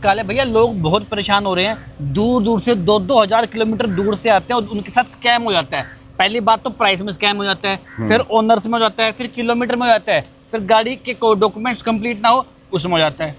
काले भैया लोग बहुत परेशान हो रहे हैं, दूर दूर से 2-2 हज़ार किलोमीटर दूर से आते हैं और उनके साथ स्कैम हो जाता है। पहली बात तो प्राइस में स्कैम हो जाता है, फिर ओनर्स में हो जाता है, फिर किलोमीटर में हो जाता है, फिर गाड़ी के डॉक्यूमेंट्स कंप्लीट ना हो उसमें हो जाता है।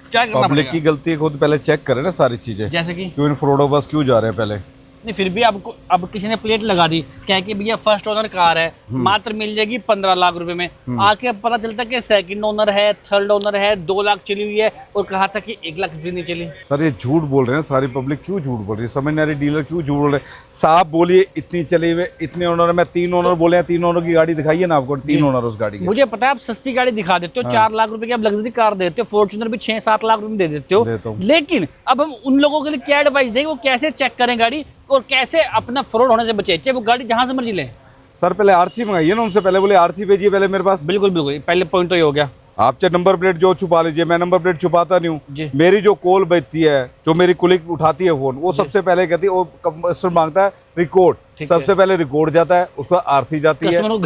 क्या करना पब्लिक की गलती है, खुद पहले चेक करे ना सारी चीजें, जैसे कि क्यों इन फ्रॉडों बस क्यों जा रहे हैं पहले। नहीं, फिर भी अब किसी ने प्लेट लगा दी क्या कि भैया फर्स्ट ओनर कार है, मात्र मिल जाएगी 15 लाख रुपए में। आके अब पता चलता है कि सेकंड ओनर है, थर्ड ओनर है, 2 लाख चली हुई है और कहा था कि 1 लाख भी नहीं चली। सर ये झूठ बोल रहे हैं, सारी पब्लिक क्यों झूठ बोल रही है, समझ नहीं आ रही डीलर क्यों झूठ बोल रहे हैं। साहब बोलिए इतनी चली हुई, इतने ओनर है, मैं 3 ओनर बोले हैं, 3 ओनर की गाड़ी दिखाइए ना आपको, 3 ओनर उस गाड़ी की। मुझे पता है आप सस्ती गाड़ी दिखा देते हो, 4 लाख रुपए की आप लग्जरी कार देते हो, फॉर्च्यूनर भी 6-7 लाख रुपए में दे देते हो, लेकिन अब हम उन लोगों के लिए क्या एडवाइस दें, वो कैसे चेक करें गाड़ी और कैसे अपना फ्रॉड होने से बचे, चाहे वो गाड़ी जहां से मर्जी लें। सर पहले आरसी मंगाइए ना उनसे, पहले बोले आरसी भेजिए पहले मेरे पास। बिल्कुल बिल्कुल, पहले पॉइंट तो ये हो गया। आप चाहे नंबर प्लेट जो छुपा लीजिए, मैं नंबर प्लेट छुपाता नहीं जी। हूँ। मेरी जो कॉल बजती है, जो मेरी कुलिक उठाती है फोन, वो सबसे पहले कहती है, वो कस्टमर मांगता है रिकॉर्ड, सबसे पहले रिकॉर्ड जाता है, उसका आरसी जाती है। कस्टमर को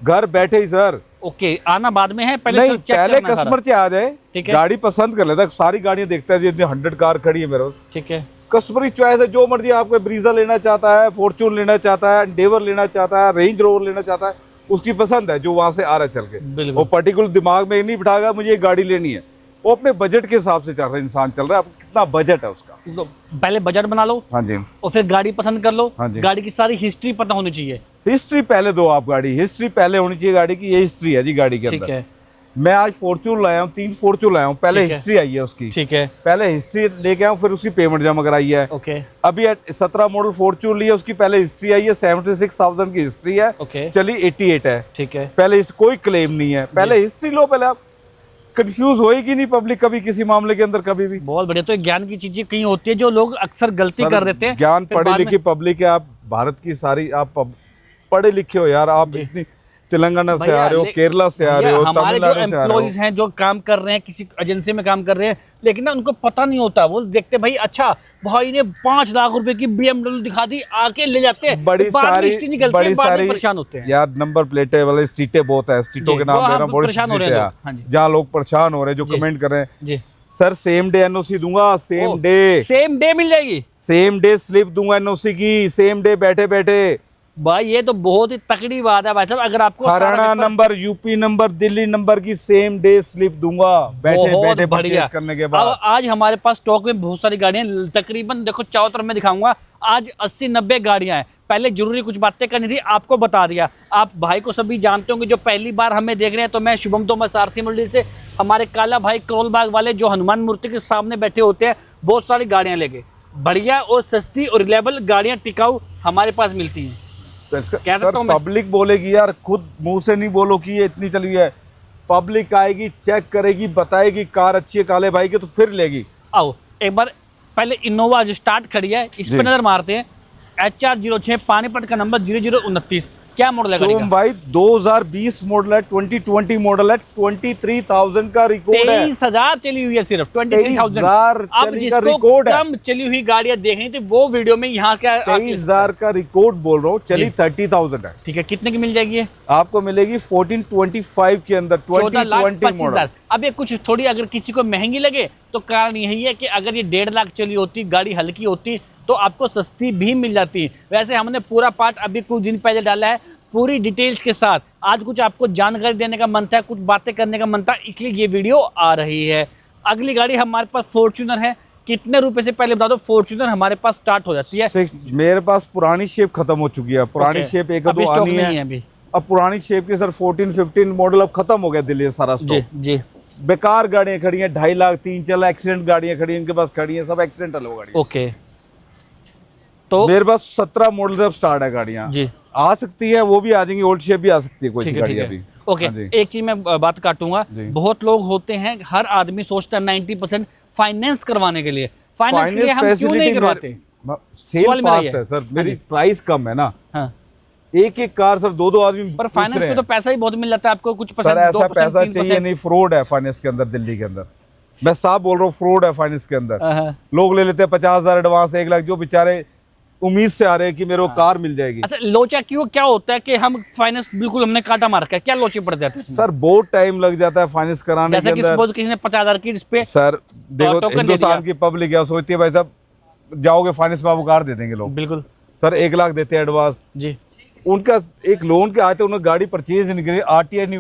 घर बैठे ही सर। ओके, आना बाद में है, पहले नहीं, पहले कस्टमर से आ जाए, गाड़ी पसंद कर लेता है, सारी गाड़ियां देखता है, 100 कार खड़ी है मेरे। ठीक है, कस्टमर की चॉइस है, जो मर्जी आपको ब्रीजा लेना चाहता है, फॉर्च्यून लेना चाहता है, एंडेवर लेना चाहता है, रेंज रोवर लेना चाहता है, उसकी पसंद है जो वहां से आ रहा है चल के। वो पर्टिकुलर दिमाग में नहीं बिठाएगा मुझे ये गाड़ी लेनी है, वो अपने बजट के हिसाब से चल रहा है, इंसान चल रहा है, कितना बजट है उसका। तो पहले बजट बना लो, हाँ जी, और फिर गाड़ी पसंद कर लो। हाँ जी, गाड़ी की सारी हिस्ट्री पता होनी चाहिए। हिस्ट्री पहले दो आप, गाड़ी हिस्ट्री पहले होनी चाहिए गाड़ी की, ये हिस्ट्री है जी गाड़ी के अंदर। ठीक है, मैं आज फॉर्च्यून लाया हूँ, 3 फॉर्च्यून लाया हूँ, पहले हिस्ट्री आई है उसकी। ठीक है, पहले हिस्ट्री लेके आऊँ, फिर उसकी पेमेंट जमा कराई है। ओके, अभी 17 मॉडल फॉर्च्यून ली है, उसकी पहले हिस्ट्री आई है, 76,000 की हिस्ट्री है। ओके, चली 88 है। ठीक है, पहले कोई क्लेम नहीं है, पहले हिस्ट्री लो, पहले आप कंफ्यूज होएगी नहीं पब्लिक कभी किसी मामले के अंदर कभी भी। बहुत बढ़िया। तो ज्ञान की चीजें कहीं होती है जो लोग अक्सर गलती कर देते हैं। ज्ञान पढ़ी लिखी पब्लिक है, आप भारत की सारी आप पढ़े लिखे हो यार, आप इतनी तेलंगाना से आ रहे हो, केरला से आ रहे हो, हमारे जो एम्प्लॉइज हैं जो काम कर रहे हैं, किसी एजेंसी में काम कर रहे हैं, लेकिन ना उनको पता नहीं होता, वो देखते भाई अच्छा भाई ने 5 लाख रुपए की BMW दिखा दी, आके ले जाते हैं, बड़ी सारी परेशान होते हैं यार। नंबर प्लेटें वाले स्ट्रीटें बहुत है, स्ट्रीटों के नाम लेना बहुत परेशान हो रहे हैं, जहाँ लोग परेशान हो रहे हैं, जो कमेंट कर रहे हैं। सर सेम डे एनओसी दूंगा, सेम डे मिल जाएगी, सेम डे स्लिप दूंगा एनओसी की, सेम डे बैठे बैठे। भाई ये तो बहुत ही तकड़ी बात है भाई साहब। अगर आपको Haryana number, UP number, Delhi number की सेम डे स्लिप दूंगा बैठे बैठे परचेज करने के बाद। आज हमारे पास स्टॉक में बहुत सारी गाड़ियां, तकरीबन देखो चारों तरफ में दिखाऊंगा, आज 80-90 गाड़ियां हैं। पहले जरूरी कुछ बातें करनी थी, आपको बता दिया। आप भाई को सभी जानते होंगे, जो पहली बार हमें देख रहे हैं, तो मैं शुभम तोमर आरसी मंडी से, हमारे काला भाई करोल बाग वाले जो हनुमान मूर्ति के सामने बैठे होते हैं, बहुत सारी गाड़ियां लेके बढ़िया और सस्ती और रिलायबल गाड़ियां टिकाऊ हमारे पास मिलती हैं। सर पब्लिक बोलेगी यार, खुद मुंह से नहीं बोलो कि ये इतनी चली है, पब्लिक आएगी, चेक करेगी, बताएगी कार अच्छी है काले भाई की, तो फिर लेगी। आओ एक बार पहले इनोवा जो स्टार्ट खड़ी है इस पर नजर मारते हैं। HR06 पानीपत का नंबर 0029, क्या मॉडल है गाड़ी का? भाई 2020 मॉडल है, 2020 मॉडल है, 23,000 का रिकॉर्ड है। 23,000 चली हुई है, सिर्फ 23,000। अब जिसको कम चली हुई गाड़ियां देखनी थी वो वीडियो में यहाँ क्या 23,000 का रिकॉर्ड बोल रहा हूँ, चली 30,000 है। ठीक है, कितने की मिल जाएगी? आपको मिलेगी 1425 के अंदर, 2020 मॉडल। अब ये कुछ थोड़ी अगर किसी को महंगी लगे तो कारण यही है कि अगर ये 1.5 लाख चली होती, गाड़ी हल्की होती, तो आपको सस्ती भी मिल जाती। वैसे हमने पूरा पार्ट अभी कुछ दिन पहले डाला है, पूरी डिटेल्स के साथ। आज कुछ आपको जानकारी देने का मन था, कुछ बातें करने का मन था, इसलिए ये वीडियो आ रही है। अगली गाड़ी हमारे पास फॉर्च्यूनर है। कितने रुपए से पहले बता दो फॉर्च्यूनर हमारे पास स्टार्ट हो जाती है? मेरे पास पुरानी शेप खत्म हो चुकी है, पुरानी शेप एक दो आनी है अभी। अब पुरानी शेप के सर 14-15 मॉडल अब खत्म हो गया दिल्ली सारा स्टॉक। जी, बेकार गाड़ियां खड़ी हैं, 2.5 लाख 3 चला, एक्सीडेंट गाड़ियां खड़ी हैं, इनके पास खड़ी हैं, सब एक्सीडेंट वाली गाड़ी। ओके, तो मेरे पास 17 मॉडल से अब स्टार्ट है गाड़ियां जी, आ सकती है, वो भी आ जाएंगी, ओल्ड शेप भी आ सकती है कोई गाड़ी अभी। ओके, एक चीज मैं बात काटूंगा, बहुत लोग होते हैं, हर आदमी सोचता है 90% फाइनेंस करवाने के लिए, फाइनेंस के लिए हम क्यों नहीं करवाते? सेल फास्ट है सर, मेरी प्राइस कम है ना। हाँ, एक कार सर 2 आदमी, पर फाइनेंस में तो पैसा ही बहुत मिल जाता है आपको, कुछ सर ऐसा पैसा चाहिए नहीं, फ्रॉड है फाइनेंस के अंदर, दिल्ली के अंदर मैं साफ बोल रहा हूँ, फ्रॉड है फाइनेंस के अंदर। लोग ले लेते हैं 50,000 एडवांस, 1 लाख, जो बेचारे उम्मीद से आ रहे हैं कि मेरे को कार मिल जाएगी। अच्छा, लोचा क्यों क्या होता है कि हम फाइनेंस बिल्कुल हमने काटा मार रखा है, क्या लोचे पड़ जाते हैं? सर बहुत टाइम लग जाता है फाइनेंस कराने के अंदर। जैसे किसी ने 50,000 की इस पे सर देखो टोकन दे हिंदुस्तान की पब्लिक क्या सोचती है, भाई साहब जाओगे फाइनेंस में आपको कार दे देंगे लोग। बिल्कुल सर 1 लाख देते हैं एडवांस जी, उनका एक लोन के आते उन्होंने गाड़ी परचेज नहीं करी, आरटीआई नहीं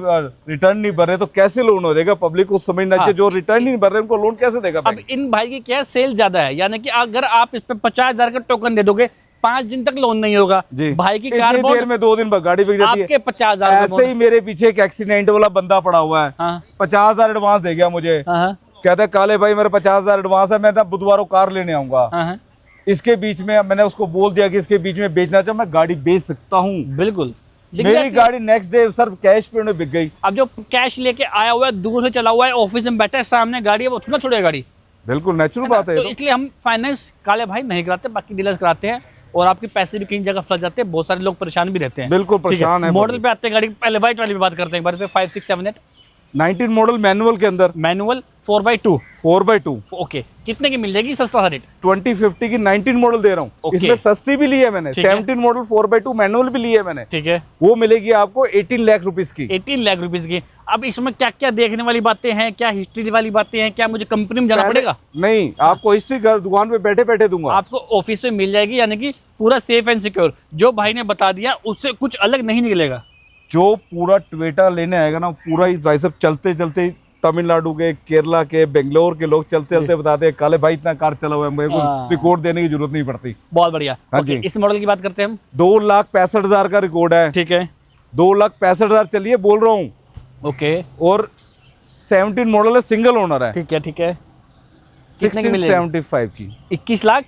रिटर्न नहीं भर रहे, तो कैसे लोन हो जाएगा? पब्लिक को समझना चाहिए, जो रिटर्न नहीं भर रहे उनको लोन कैसे देगा? अब इन भाई की क्या सेल ज्यादा है, यानी कि अगर आप इस पे 50,000 का टोकन दे दोगे 5 दिन तक लोन नहीं होगा जी। भाई की इतनी कार देर में 2 दिन बाद गाड़ी बिक जाती है। आपके 50,000 ऐसे ही मेरे पीछे एक एक्सीडेंट वाला बंदा पड़ा हुआ है, 50,000 एडवांस दे गया मुझे, कहता है काले भाई मेरे 50,000 एडवांस है, मैं ना बुधवार को कार लेने आऊंगा। इसके बीच में मैंने उसको बोल दिया कि इसके बीच में बेचना चाहे मैं गाड़ी बेच सकता हूँ। बिल्कुल, मेरी गाड़ी नेक्स्ट डे सर कैश पे बिक गई। अब जो कैश लेके आया हुआ है, दूर से चला हुआ है, ऑफिस में बैठा है, सामने गाड़ी है, वो थोड़ा छोड़ेगा गाड़ी। बिल्कुल नेचुरल बात है। तो इसलिए हम फाइनेंस काले भाई नहीं कराते, बाकी डीलर्स कराते हैं, और आपके पैसे भी कहीं जगह फंस जाते हैं, बहुत सारे लोग परेशान भी रहते हैं। बिल्कुल परेशान है। मॉडल पे आते हैं गाड़ी, पहले व्हाइट वाली पे बात करते हैं, 5, 6, 7, 8 19 मॉडल मैनुअल के अंदर, मैनुअल 4x2 4x2 ओके, कितने की मिल जाएगी सस्ता सा रेट? 2050 की 19 मॉडल दे रहा हूँ। इसमें सस्ती भी ली है मैंने, 17 मॉडल 4x2 मैनुअल भी ली है मैंने। ठीक है, वो मिलेगी आपको 18 लाख रुपीस की। 18 लाख रुपीस की। अब इसमें क्या क्या देखने वाली बातें हैं, क्या हिस्ट्री वाली बातें हैं, क्या मुझे कंपनी में जाना पड़ेगा? नहीं, आपको हिस्ट्री घर दुकान पे बैठे बैठे दूंगा, आपको ऑफिस में मिल जाएगी, यानी कि पूरा सेफ एंड सिक्योर। जो भाई ने बता दिया उससे कुछ अलग नहीं निकलेगा। जो पूरा टोयोटा लेने आएगा ना, पूरा ही भाई साहब चलते चलते तमिलनाडु के, केरला के, बेंगलोर के लोग चलते चलते बताते हैं काले भाई इतना कार चला हुआ है, मेरे को रिकॉर्ड देने की जरूरत नहीं पड़ती। बहुत बढ़िया। हाँ जी। इस मॉडल की बात करते हैं हम। 2,65,000 का रिकॉर्ड है। ठीक है, 2,65,000 चलिए बोल रहा हूँ। ओके, और 17 मॉडल है, सिंगल ओनर है। ठीक है, ठीक है। 1675 की 21 लाख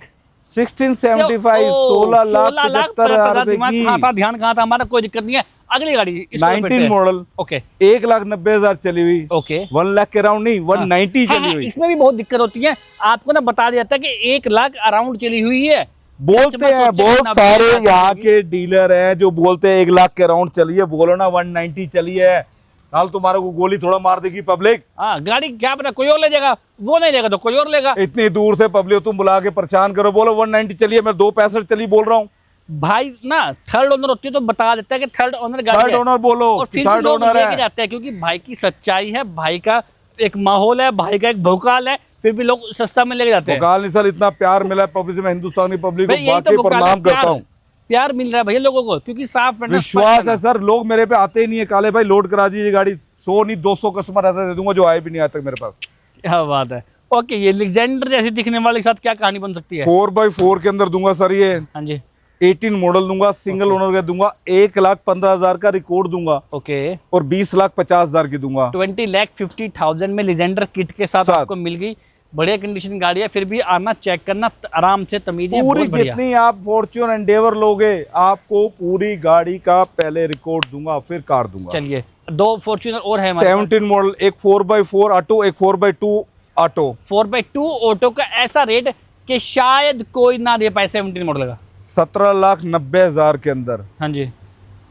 1675 16,75,000 की। ध्यान कहाँ था हमारा? कोई दिक्कत नहीं है, अगली गाड़ी 19 मॉडल, ओके, 1,90,000 चली हुई, ओके, 1 लाख के राउंड नहीं, 190 चली हुई। इसमें भी बहुत दिक्कत होती है, आपको ना बता दिया था कि 1 लाख अराउंड चली हुई है। बोलते हैं बहुत सारे यहाँ के डीलर हैं जो बोलते हैं 1 लाख के राउंड चली है, बोलो ना 190 चली है, हाल तुम्हारे को गोली थोड़ा मार देगी पब्लिक। हाँ, गाड़ी क्या पता कोई और ले जाएगा, वो नहीं लेगा तो कोई और लेगा। इतनी दूर से पब्लिक तुम बुला के परेशान करो, बोलो 190 चलिए, मैं 265 चली बोल रहा हूँ। भाई ना थर्ड ओनर होती है तो बता देता है कि थर्ड ओनर गाड़ी थर्ड ओनर बोलो, और फिर थर्ड ओनर लेके जाते हैं, क्योंकि भाई की सच्चाई है, भाई का एक माहौल है, भाई का एक भौकाल है, फिर भी लोग सस्ता में लेके जाते हैं। भौकाल नहीं सर, इतना प्यार मिला है पब्लिक से, मैं हिंदुस्तानी पब्लिक को बाकी प्रणाम करता हूँ। प्यार मिल रहा है भैया लोगों को, क्योंकि साफ विश्वास है सर। लोग मेरे पे आते ही नहीं है, काले भाई लोड करा दीजिए गाड़ी, 100 नहीं 200 कस्टमर ऐसा दे दूंगा जो आए भी नहीं आज तक मेरे पास। क्या बात है। ओके, ये लेजेंडर जैसी दिखने वाले के साथ क्या कहानी बन सकती है? 4x4 के अंदर दूंगा सर ये। हाँ जी, 18 मॉडल दूंगा, सिंगल ओनर का दूंगा, 1,15,000 का रिकॉर्ड दूंगा, ओके, और 20,50,000 की दूंगा। 20,50,000 में लेजेंडर किट के साथ आपको मिल गई। बढ़िया कंडीशन गाड़ी है, फिर भी आना चेक करना आराम से, तमीज है, पूरी जितनी आप फॉर्च्यून एंडेवर लोगे, आपको पूरी गाड़ी का पहले रिकॉर्ड दूंगा, फिर कार दूंगा। चलिए, 2 फॉर्च्यूनर और है 17 मॉडल, एक 4x4 ऑटो, एक 4x2 ऑटो। 4x2 ऑटो का ऐसा रेट कि शायद कोई ना दे पाए 17 मॉडल का। 17,90,000 के अंदर। हाँ जी,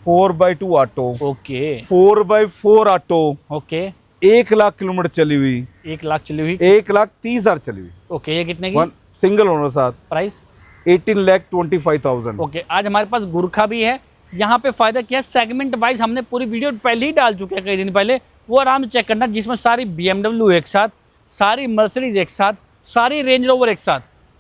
4x2 auto, okay, 4x4 auto, okay, 1 lakh kilometre चली हुई, 1 लाख चली हुई, 1,30,000 चली हुई। ओके, ये कितने की? सिंगल ओनर साथ, प्राइस 18,25,000। ओके। आज हमारे पास गुरखा भी है। यहाँ पे फायदा क्या है, सेगमेंट वाइज हमने पूरी वीडियो पहले ही डाल चुके हैं कई दिन पहले, वो आराम से चेक करना, जिसमें सारी BMW एक साथ, सारी मर्सिडीज एक साथ, सारी रेंज रोवर एक साथ,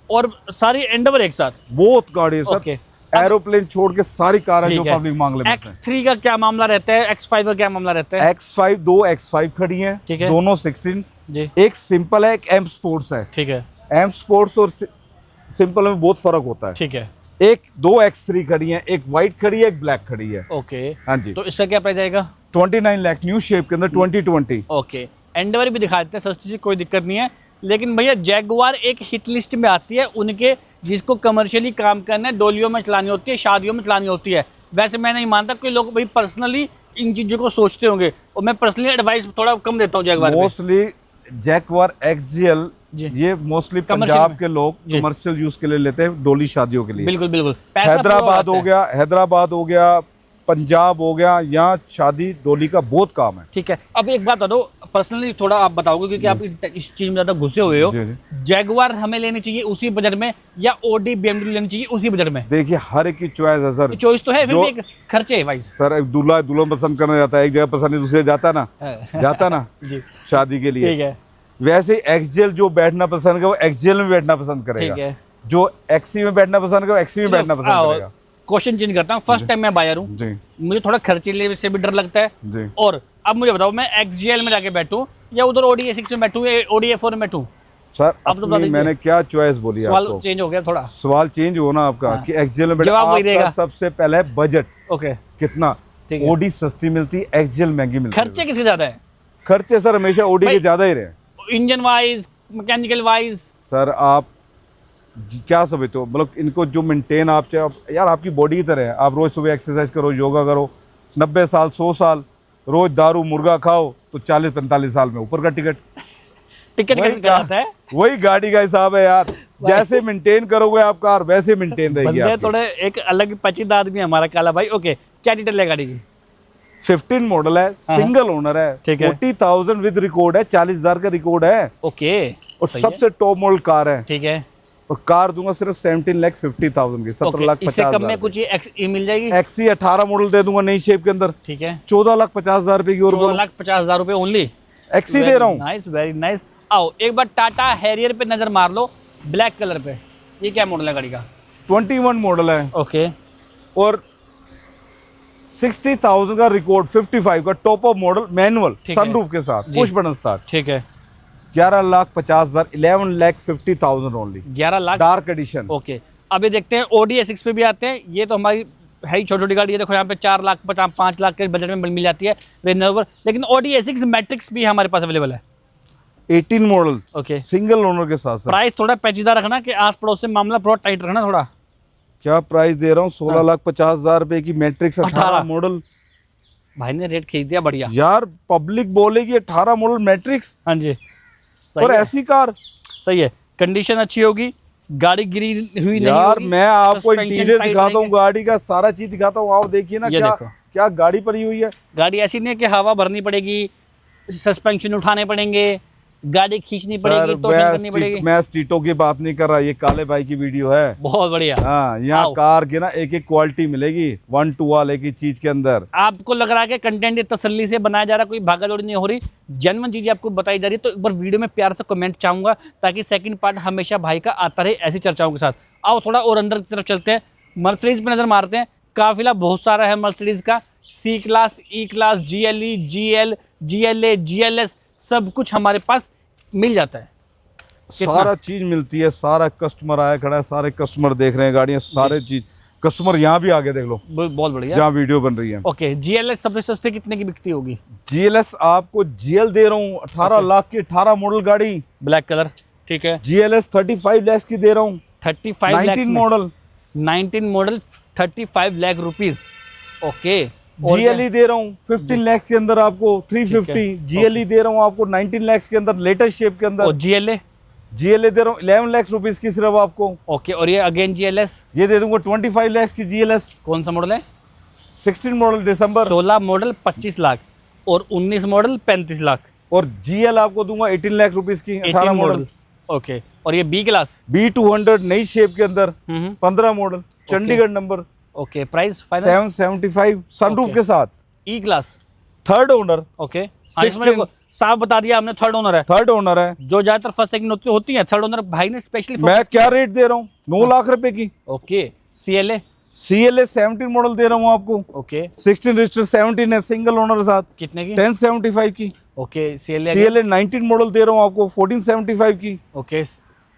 और सारी एंडेवर एक साथ। बहुत गाड़ी है सर, ओके, एरोप्लेन छोड़ के सारी कार जो पब्लिक मांग लेते हैं। X3 का क्या मामला रहता है, X5 का क्या मामला रहता है? X5 दो X5 खड़ी हैं, ठीक है, दोनों 16 जी, एक सिंपल है, एक एम स्पोर्ट्स है। ठीक है, एम स्पोर्ट्स और सिंपल में बहुत फर्क होता है। ठीक है, एक 2 X3 खड़ी है, एक व्हाइट खड़ी है, एक ब्लैक खड़ी है। ओके, हाँ जी। तो इसका क्या प्राइस आएगा? 29 लाख न्यू शेप के अंदर 2020। ओके, एंडेवर भी दिखा देते हैं, सस्ती सी, कोई दिक्कत नहीं है। लेकिन भैया जैगुआर एक हिट लिस्ट में आती है उनके, जिसको कमर्शियली काम करना है, डोलियों में चलानी होती है, शादियों में चलानी होती है। वैसे मैं नहीं मानता कि लोग भाई पर्सनली इन चीज़ों को सोचते होंगे, और मैं पर्सनली एडवाइस थोड़ा कम देता हूँ जैगुआर पे। मोस्टली जैगुआर XJL ये मोस्टली पंजाब के लोग कमर्शियल यूज के लिए लेते हैं, डोली शादियों के लिए। बिल्कुल बिल्कुल। हैदराबाद हो गया, पंजाब हो गया, यहाँ शादी डोली का बहुत काम है। ठीक है, अब एक बात बता दो, पर्सनली थोड़ा आप बताओगे क्योंकि आप इस चीज में ज्यादा घुसे हुए हो। जैगुआर हमें लेनी चाहिए उसी बजट में या ओडी BMW लेनी चाहिए उसी बजट में? देखिए हर एक की चॉइस है सर, चॉइस तो है, फिर भी एक खर्चे है भाई। सर एक दूल्हा दुल्हन पसंद करना जाता है, एक जगह पसंद नहीं दूसरी जगह जाता ना जाता ना जी शादी के लिए। ठीक है, वैसे एक्सजेल जो बैठना पसंद करेगा वो एक्सजेल में बैठना पसंद करेगा, ठीक है। जो एक्सी में बैठना पसंद करेगा एक्सी में बैठना पसंद करेगा। क्वेश्चन चेंज करता हूँ, फर्स्ट टाइम मैं बायर हूँ जी मुझे थोड़ा खर्चीले से भी डर लगता है जी। और अब मुझे बताओ मैं XGL में जाके बैठूं या उधर ODI 6 में बैठूं या ODI 4 में बैठूं? सर अब तो बता दीजिए। मैंने क्या चॉइस बोली सवाल आपको? चेंज हो गया थोड़ा, सवाल चेंज हो ना आपका कि एक्सजेल में जवाब वही आपका रहेगा। सबसे पहले है बजट ओके कितना। ठीक है। ओडी सस्ती मिलती है, एक्सजेल महंगी मिलती है। खर्चे किसके ज्यादा है? खर्चे सर हमेशा ओडी के ज्यादा ही रहे, engine wise mechanical wise. Sir आप क्या समझते हो, मतलब इनको जो मेंटेन आप चाहे यार आपकी बॉडी की तरह है, आप रोज सुबह एक्सरसाइज करो, योगा करो, 90 साल 100 साल रोज दारू मुर्गा खाओ तो 40-45 साल में ऊपर का टिकट आता है। वही गाड़ी का हिसाब है यार, जैसे मेंटेन करोगे आप कार वैसे मेंटेन रहेगी बंदे आपकी। थोड़े एक अलग पचीदा आदमी है हमारा काला भाई। ओके, क्या डिटेल है गाड़ी की? 15 मॉडल है, सिंगल ओनर है, ठीक है। 40,000 विद रिकॉर्ड है, 40,000 का रिकॉर्ड है ओके, और सबसे टॉप मॉडल कार है। ठीक है, और कार दूंगा सिर्फ 17,50,000 की, 17,50,000। इससे कम में कुछ XE मिल जाएगी? एक्सी 18 मॉडल दे दूंगा नई शेप के अंदर, ठीक है, 14,50,000 रुपए की। और 14,50,000 रुपए ओनली एक्सी दे रहा हूँ। Nice, very nice. आओ एक बार टाटा हैरियर पे नजर मार लो, ब्लैक कलर पे। ये क्या मॉडल है गाड़ी का? 21 मॉडल है ओके, और 60,000 का रिकॉर्ड, 55 का top of model manual sunroof के साथ, पुश बटन स्टार्ट। ठीक है, 11,50,000, 11,50,000 only, 11 lakh dark edition. Okay, अब ये देखते हैं ODI 6 पे भी आते हैं। ये तो हमारी है ही छोटी छोटी गाड़ी है, देखो यहाँ पे 4 लाख 5 लाख के बजट में मिल जाती है रेंज रोवर। लेकिन ODI 6 मैट्रिक्स भी हमारे पास अवेलेबल है। 18 मॉडल ओके, सिंगल ओनर के साथ। प्राइस थोड़ा पेचीदा रखना कि आस पड़ोस से मामला थोड़ा टाइट रखना थोड़ा। क्या प्राइस दे रहा हूँ? 16,50,000 रुपए की मैट्रिक्स 18 मॉडल। भाई ने रेट खरीद दिया बढ़िया यार पब्लिक बोलेगी 18 मॉडल मैट्रिक्स, हाँ जी, और ऐसी कार सही है, कंडीशन अच्छी होगी, गाड़ी गिरी हुई नहीं यार होगी। मैं आपको Suspension इंटीरियर tight दिखाता हूँ, रहेंगे। गाड़ी का सारा चीज दिखाता हूँ, आप देखिए ना ये क्या देखो। क्या गाड़ी पड़ी हुई है। गाड़ी ऐसी नहीं है कि हवा भरनी पड़ेगी, सस्पेंशन उठाने पड़ेंगे, गाड़ी खींचनी पड़ेगी, टॉर्शन करनी पड़ेगी। मैं स्ट्रीटों की बात नहीं कर रहा, ये काले भाई की वीडियो है। बहुत बढ़िया। हाँ, यहाँ कार की ना एक एक क्वालिटी मिलेगी, 1 to all एक ही चीज के अंदर। आपको लग रहा है कि कंटेंट ये तसल्ली से बनाया जा रहा है, कोई भागादौड़ी नहीं हो रही, जेन्युइन चीजें आपको बताई जा रही है, तो एक बार वीडियो में प्यार से कमेंट चाहूंगा ताकि सेकंड पार्ट हमेशा भाई का आता रहे ऐसी चर्चाओं के साथ। आओ थोड़ा और अंदर की तरफ चलते हैं, मर्सिडीज पे नजर मारते हैं। काफिला बहुत सारा है मर्सिडीज का, C class, E class, GLE, GL, GLA, GLS सब कुछ हमारे पास मिल जाता है। सारा चीज मिलती है, सारा कस्टमर आया खड़ा है, सारे कस्टमर देख रहे हैं गाड़ियां, सारे चीज कस्टमर यहाँ भी आगे देख लो, बहुत बढ़िया, जहाँ वीडियो बन रही है। ओके, GLS सबसे सस्ते कितने की बिकती होगी? GLS आपको GL दे रहा हूँ 18 लाख की, 18 मॉडल गाड़ी, ब्लैक कलर, ठीक है। GLS 35 लाख की दे रहा हूँ, 35 lakh 19 model, 19 model 35 lakh rupees. Okay, GLE दे रहा हूँ 15 लाख के अंदर आपको 350, GLE दे रहा हूँ आपको 19 लाख के अंदर लेटेस्ट शेप के अंदर। और GLA? GLA दे रहा हूँ 11 लाख रुपीज की सिर्फ आपको। ओके, और ये अगेन GLS? ये दे दूंगा 25 लाख की GLS। कौन सा मॉडल है? 16 मॉडल दिसंबर। 16 मॉडल 25 लाख और 19 मॉडल 35 लाख। और GL आपको दूंगा 18 लाख रुपीज की, 18 मॉडल। ओके, और ये B क्लास? B200 नई शेप के अंदर 15 model, Chandigarh number. Okay, price final 775 sunroof के साथ, E class, third owner. Okay, साफ बता दिया हमने, थर्ड ओनर है। थर्ड ओनर है, जो ज्यादातर फर्स्ट सेकंड होती है, थर्ड ओनर भाई ने स्पेशली। मैं क्या रेट दे रहा हूँ? 9 लाख रुपए की। Okay, CLA? CLA 17 मॉडल दे रहा हूँ आपको। ओके, 16 रजिस्टर 17 है, सिंगल ओनर के साथ, कितने की? 1075 की। Okay, CLA? CLA 19 मॉडल दे रहा हूँ आपको 1475 की। Okay,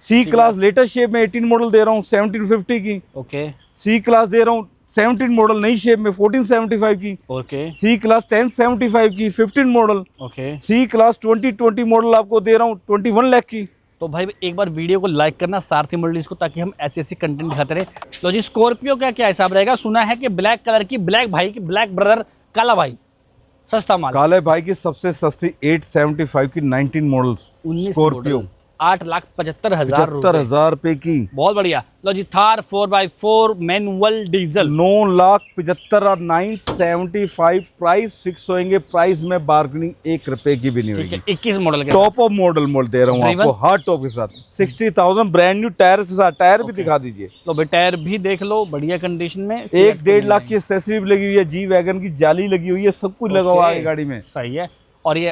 C class latest shape में 18 मॉडल दे रहा हूँ 1750 की। ओके, C क्लास दे रहा हूँ 17 मॉडल नई शेप में 1475 की। ओके, C क्लास 1075 की 15 model. Okay, C class 2020 model आपको दे रहा हूँ 21 लाख की। तो भाई एक बार वीडियो को लाइक करना सारथी मॉडल्स को, ताकि हम ऐसे ऐसे कंटेंट दिखाते रहे। लो जी, स्कॉर्पियो का क्या हिसाब रहेगा? सुना है कि ब्लैक कलर की, ब्लैक भाई की, ब्लैक ब्रदर काला भाई सस्ता माल। काले भाई की सबसे सस्ती 875 की 19 मॉडल स्कॉर्पियो। 8,75,000 ₹75,000 की। बहुत बढ़िया। लो जी, थार 4x4 मैनुअल डीजल 9,75,000 और 975 प्राइस फिक्स होंगे। प्राइस में बार्गेनिंग 1 रुपए की भी नहीं होगी। 21 मॉडल के टॉप ऑफ मॉडल दे रहा हूँ आपको, हार्ड टॉप के साथ 60,000 ब्रांड न्यू टायर के साथ। टायर भी दिखा दीजिए। लो भाई, टायर भी देख लो, बढ़िया कंडीशन में। 1-1.5 लाख की एक्सेसरी लगी हुई है, जी वैगन की जाली लगी हुई है, सब कुछ लगा हुआ है गाड़ी में। सही है। और ये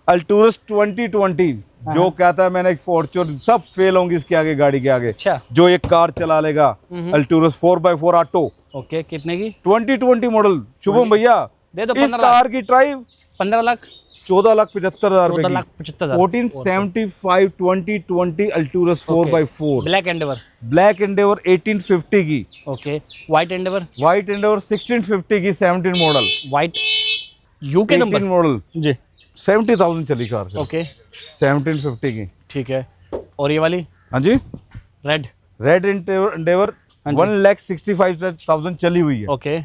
अल्टूरस 2020 जो कहता है मैंने एक फॉर्च्यूनर, सब फेल होंगी इसके आगे, गाड़ी के आगे। अच्छा। जो एक कार चला लेगा अल्टूरस 4x4 ऑटो। ओके, कितने की? 2020 मॉडल। शुभम भैया दे दो इस कार की ड्राइव 15 लाख, 14,75,000 रुपए की। 14,75,000। 1475 2020 Alturas 4x4 black Endeavour. Black Endeavour 1850 की। Okay, white Endeavour. White Endeavour 1650 की, 17 model. White UK number model जी। 70,000 चली कार से। ओके, 1750 की। ठीक है। और ये वाली? हाँ जी, रेड एंडेवर 1,65,000 चली हुई है। ओके,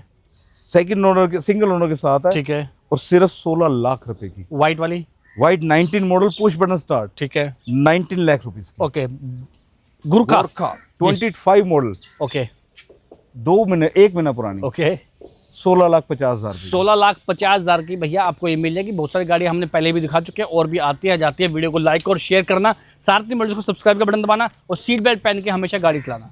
सेकंड ओनर के, सिंगल ओनर के साथ है। ठीक है। और सिर्फ 16 लाख रुपए की। व्हाइट वाली? White 19 model, push button start, ठीक है। 19 लाख रुपीस की। Okay, Gurkha 25 model. ओके, 1 महीना पुरानी। ओके। 16,50,000। 16,50,000 की भैया आपको ये मिल जाएगी। बहुत सारी गाड़ी हमने पहले भी दिखा चुके हैं, और भी आती है जाती है। वीडियो को लाइक और शेयर करना, साथ में वीडियो को सब्सक्राइब का बटन दबाना, और सीट बेल्ट पहन के हमेशा गाड़ी चलाना।